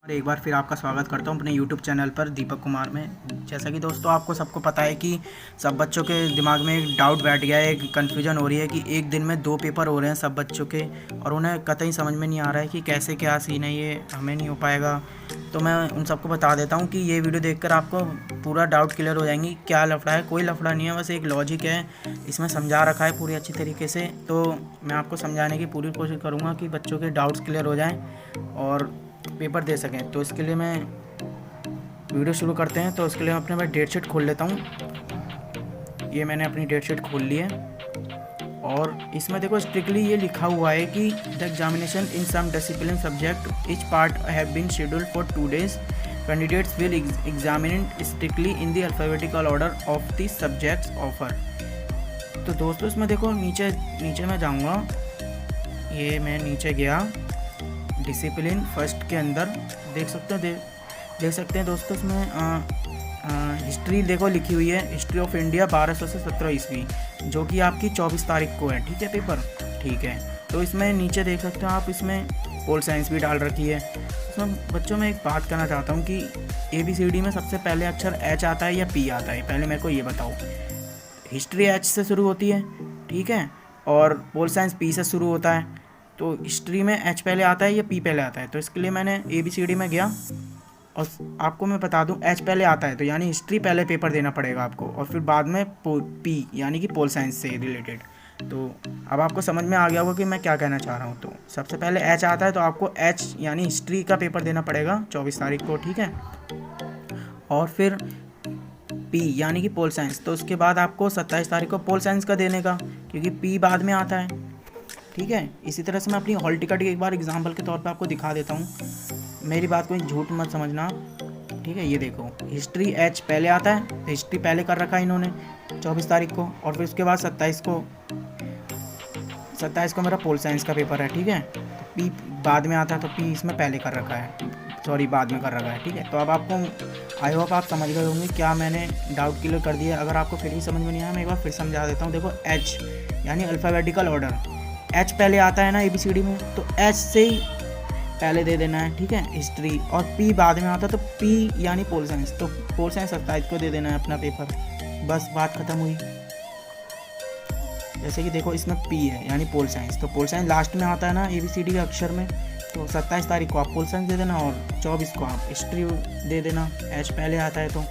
और एक बार फिर आपका स्वागत करता हूं अपने YouTube चैनल पर दीपक कुमार में। जैसा कि दोस्तों आपको सबको पता है कि सब बच्चों के दिमाग में एक डाउट बैठ गया है, एक कन्फ्यूजन हो रही है कि एक दिन में 2 पेपर हो रहे हैं सब बच्चों के और उन्हें कतई समझ में नहीं आ रहा है कि कैसे क्या सीन है, ये हमें नहीं हो पाएगा। तो मैं उन सबको बता देता हूँ कि ये वीडियो देखकर आपको पूरा डाउट क्लियर हो जाएंगी। क्या लफड़ा है? कोई लफड़ा नहीं है, बस एक लॉजिक है, इसमें समझा रखा है पूरी अच्छी तरीके से। तो मैं आपको समझाने की पूरी कोशिश करूँगा कि बच्चों के डाउट्स क्लियर हो जाएँ और पेपर दे सकें। तो इसके लिए मैं वीडियो शुरू करते हैं। तो इसके लिए मैं अपने पास डेट शीट खोल लेता हूँ। ये मैंने अपनी डेट शीट खोल ली है और इसमें देखो स्ट्रिक्टली ये लिखा हुआ है कि the examination in some discipline subject each part have been scheduled for 2 days। Candidates will examine strictly in the alphabetical order of the subjects offer. तो दोस्तों इसमें देखो नीचे मैं जाऊँगा, ये मैं नीचे गया डिसिप्लिन फर्स्ट के अंदर देख सकते हैं दोस्तों। इसमें हिस्ट्री देखो लिखी हुई है, हिस्ट्री ऑफ इंडिया 1200 से 17 ईस्वी, जो कि आपकी 24 तारीख को है। ठीक है पेपर, ठीक है। तो इसमें नीचे देख सकते हो आप, इसमें पोल साइंस भी डाल रखी है। इसमें बच्चों में एक बात करना चाहता हूँ कि ABCD में सबसे पहले अक्षर H आता है या P आता है? पहले मेरे को ये बताओ। हिस्ट्री H से शुरू होती है, ठीक है, और पोल साइंस P से शुरू होता है। तो हिस्ट्री में H पहले आता है या P पहले आता है? तो इसके लिए मैंने ABCD में गया और आपको मैं बता दूं H पहले आता है, तो यानी हिस्ट्री पहले पेपर देना पड़ेगा आपको और फिर बाद में P यानी कि पोल साइंस से रिलेटेड। तो अब आपको समझ में आ गया होगा कि मैं क्या कहना चाह रहा हूँ। तो सबसे पहले H आता है तो आपको H यानी हिस्ट्री का पेपर देना पड़ेगा 24 तारीख को, ठीक है। और फिर P यानी कि पोल साइंस, तो उसके बाद आपको 27 तारीख को पोल साइंस का देने का, क्योंकि P बाद में आता है, ठीक है। इसी तरह से मैं अपनी हॉल टिकट एक बार एग्जाम्पल के तौर पे आपको दिखा देता हूँ, मेरी बात कोई झूठ मत समझना, ठीक है। ये देखो हिस्ट्री H पहले आता है, तो हिस्ट्री पहले कर रखा है इन्होंने 24 तारीख को, और फिर उसके बाद 27 को मेरा पोल साइंस का पेपर है, ठीक है। तो P बाद में आता है, तो P इसमें पहले कर रखा है, सॉरी बाद में कर रखा है, ठीक है। तो अब आपको आई होप आप समझ गए होंगे क्या मैंने डाउट क्लियर कर दिया। अगर आपको फिर भी समझ में नहीं आया, मैं एक बार फिर समझा देता हूँ। देखो H यानी अल्फ़ाबेटिकल ऑर्डर, H पहले आता है ना ABCD में, तो H से ही पहले दे देना है, ठीक है, हिस्ट्री। और P बाद में आता है, तो P यानी पोल साइंस, तो पोल साइंस 27 को दे देना है अपना पेपर, बस बात ख़त्म हुई। जैसे कि देखो इसमें P है यानी पोल साइंस, तो पोल साइंस लास्ट में आता है ना ABCD के अक्षर में, तो 27 तारीख को आप पोल साइंस दे देना और 24 को आप हिस्ट्री दे देना, H पहले आता है तो